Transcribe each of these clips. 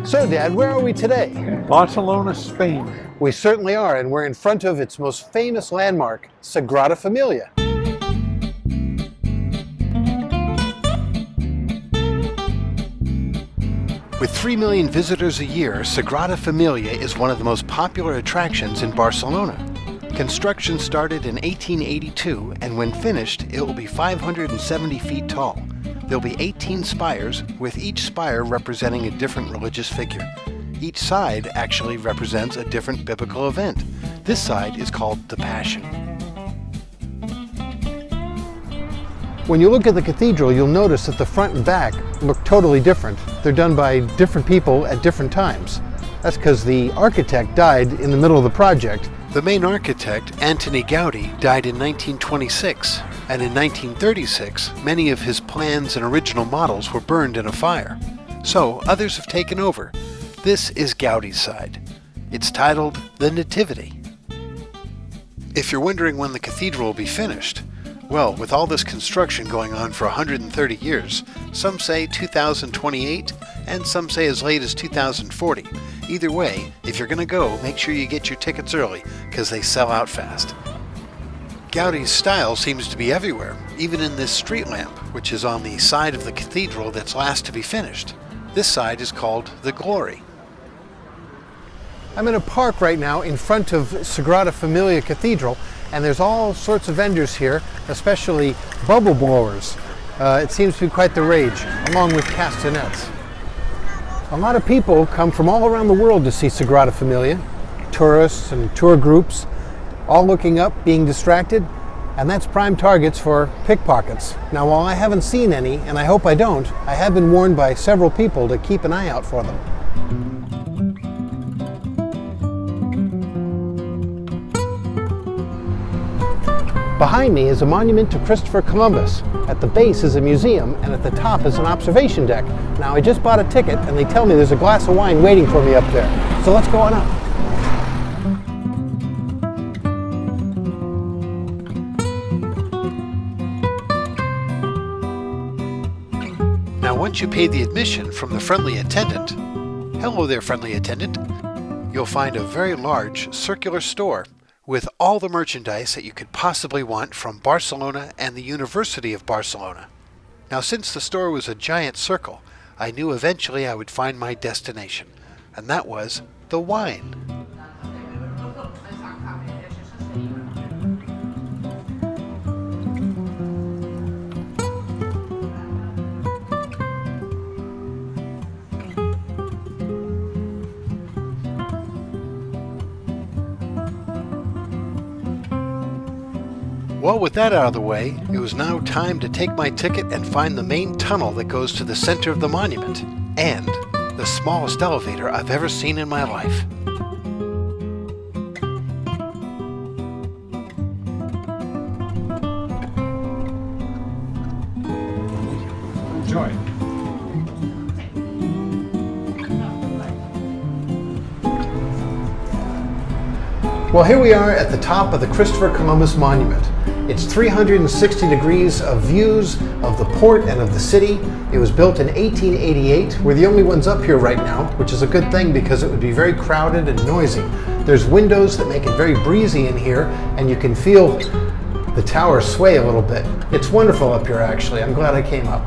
So, Dad, where are we today? Barcelona, Spain. We certainly are, and we're in front of its most famous landmark, Sagrada Familia. With 3 million visitors a year, Sagrada Familia is one of the most popular attractions in Barcelona. Construction started in 1882, and when finished, it will be 570 feet tall. There'll be 18 spires, with each spire representing a different religious figure. Each side actually represents a different biblical event. This side is called the Passion. When you look at the cathedral, you'll notice that the front and back look totally different. They're done by different people at different times. That's because the architect died in the middle of the project. The main architect, Antoni Gaudi, died in 1926, and in 1936, many of his plans and original models were burned in a fire. So others have taken over. This is Gaudi's side. It's titled The Nativity. If you're wondering when the cathedral will be finished, well, with all this construction going on for 130 years, some say 2028, and some say as late as 2040. Either way, if you're going to go, make sure you get your tickets early, because they sell out fast. Gaudi's style seems to be everywhere, even in this street lamp, which is on the side of the cathedral that's last to be finished. This side is called the Glory. I'm in a park right now in front of Sagrada Familia Cathedral, and there's all sorts of vendors here, especially bubble blowers. It seems to be quite the rage, along with castanets. A lot of people come from all around the world to see Sagrada Familia, tourists and tour groups, all looking up, being distracted, and that's prime targets for pickpockets. Now, while I haven't seen any, and I hope I don't, I have been warned by several people to keep an eye out for them. Behind me is a monument to Christopher Columbus. At the base is a museum, and at the top is an observation deck. Now, I just bought a ticket, and they tell me there's a glass of wine waiting for me up there. So let's go on up. Now, once you pay the admission from the friendly attendant, hello there, friendly attendant, you'll find a very large circular store with all the merchandise that you could possibly want from Barcelona and the University of Barcelona. Now, since the store was a giant circle, I knew eventually I would find my destination, and that was the wine. Well, with that out of the way, it was now time to take my ticket and find the main tunnel that goes to the center of the monument, and the smallest elevator I've ever seen in my life. Enjoy. Well, here we are at the top of the Christopher Columbus Monument. It's 360 degrees of views of the port and of the city. It was built in 1888. We're the only ones up here right now, which is a good thing because it would be very crowded and noisy. There's windows that make it very breezy in here, and you can feel the tower sway a little bit. It's wonderful up here, actually. I'm glad I came up.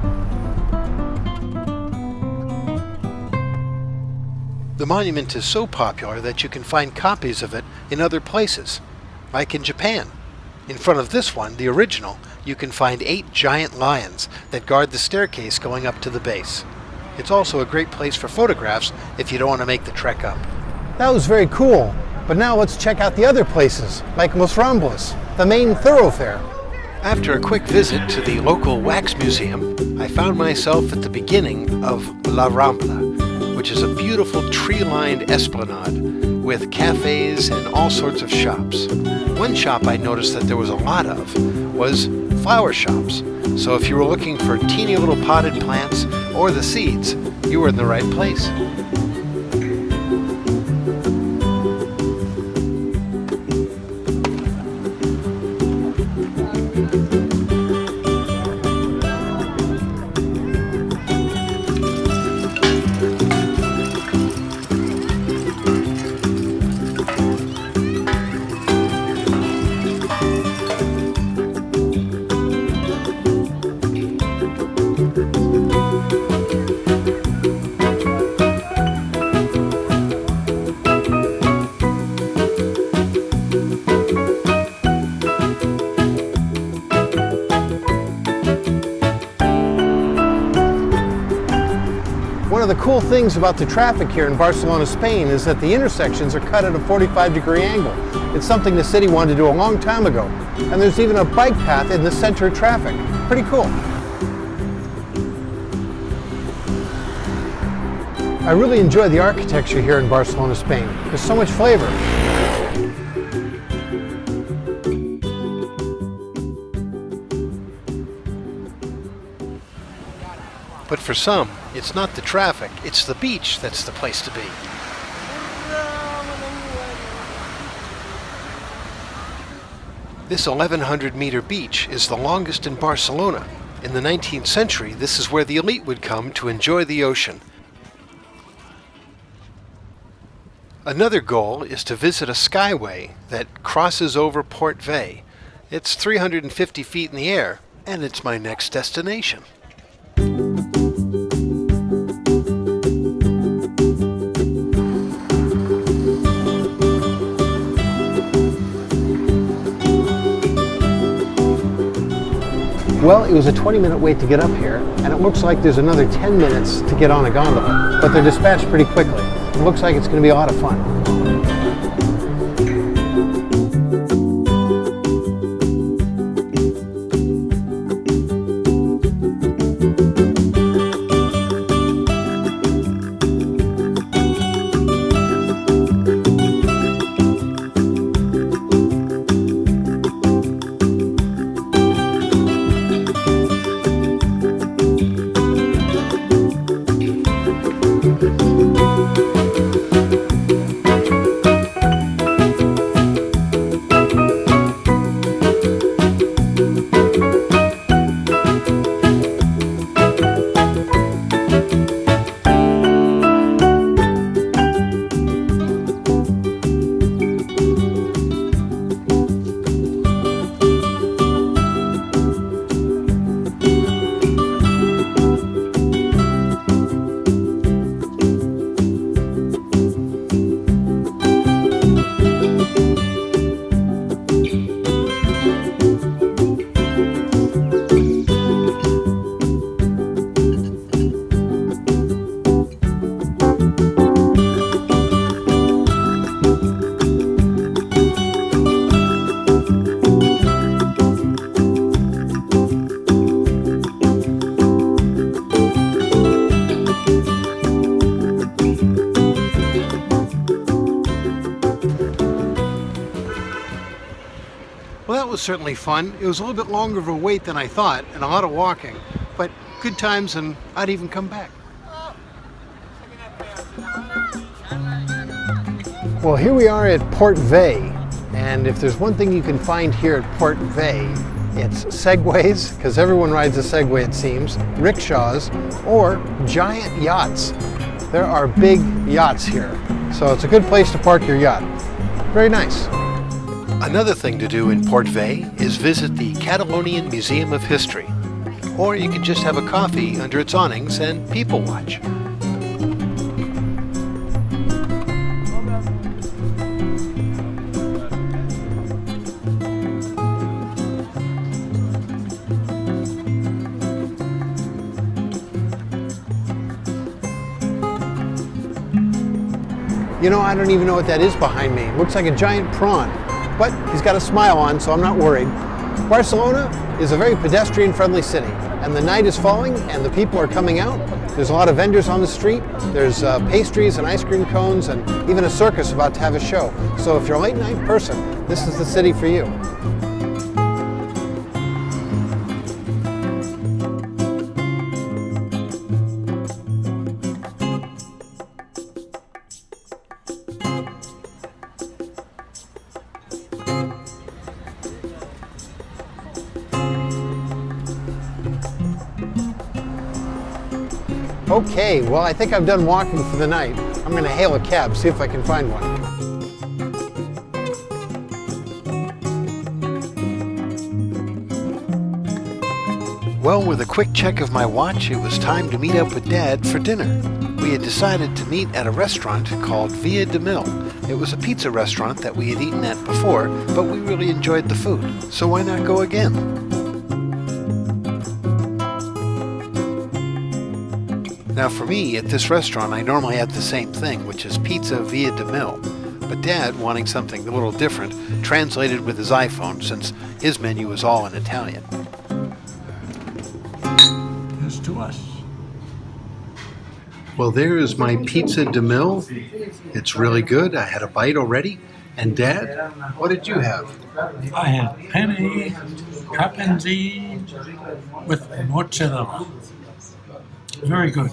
The monument is so popular that you can find copies of it in other places, like in Japan. In front of this one, the original, you can find 8 giant lions that guard the staircase going up to the base. It's also a great place for photographs if you don't want to make the trek up. That was very cool, but now let's check out the other places, like Los Ramblas, the main thoroughfare. After a quick visit to the local wax museum, I found myself at the beginning of La Rambla, which is a beautiful tree-lined esplanade with cafes and all sorts of shops. One shop I noticed that there was a lot of was flower shops. So if you were looking for teeny little potted plants or the seeds, you were in the right place. One of the cool things about the traffic here in Barcelona, Spain is that the intersections are cut at a 45-degree angle. It's something the city wanted to do a long time ago. And there's even a bike path in the center of traffic. Pretty cool. I really enjoy the architecture here in Barcelona, Spain. There's so much flavor. But for some, it's not the traffic, it's the beach that's the place to be. This 1,100-meter beach is the longest in Barcelona. In the 19th century, this is where the elite would come to enjoy the ocean. Another goal is to visit a skyway that crosses over Port Vey. It's 350 feet in the air, and it's my next destination. Well, it was a 20-minute wait to get up here, and it looks like there's another 10 minutes to get on a gondola, but they're dispatched pretty quickly. It looks like it's going to be a lot of fun. Well, that was certainly fun. It was a little bit longer of a wait than I thought, and a lot of walking, but good times, and I'd even come back. Well, here we are at Port Vey, and if there's one thing you can find here at Port Vey, it's segways, because everyone rides a segway it seems, rickshaws, or giant yachts. There are big yachts here, so it's a good place to park your yacht. Very nice. Another thing to do in Port Vey is visit the Catalonian Museum of History. Or you can just have a coffee under its awnings and people watch. You know, I don't even know what that is behind me. It looks like a giant prawn, but he's got a smile on, so I'm not worried. Barcelona is a very pedestrian-friendly city. and the night is falling and the people are coming out. There's a lot of vendors on the street. There's pastries and ice cream cones and even a circus about to have a show. So if you're a late night person, this is the city for you. Okay, well, I think I'm done walking for the night. I'm going to hail a cab, see if I can find one. Well, with a quick check of my watch, it was time to meet up with Dad for dinner. We had decided to meet at a restaurant called Via de Mil. It was a pizza restaurant that we had eaten at before, but we really enjoyed the food, so why not go again? Now for me, at this restaurant, I normally have the same thing, which is pizza via de mil. But Dad, wanting something a little different, translated with his iPhone since his menu is all in Italian. Here's to us. Well, there is my pizza de mil. It's really good. I had a bite already. And Dad, what did you have? I had penne capenzi with mozzarella. Very good.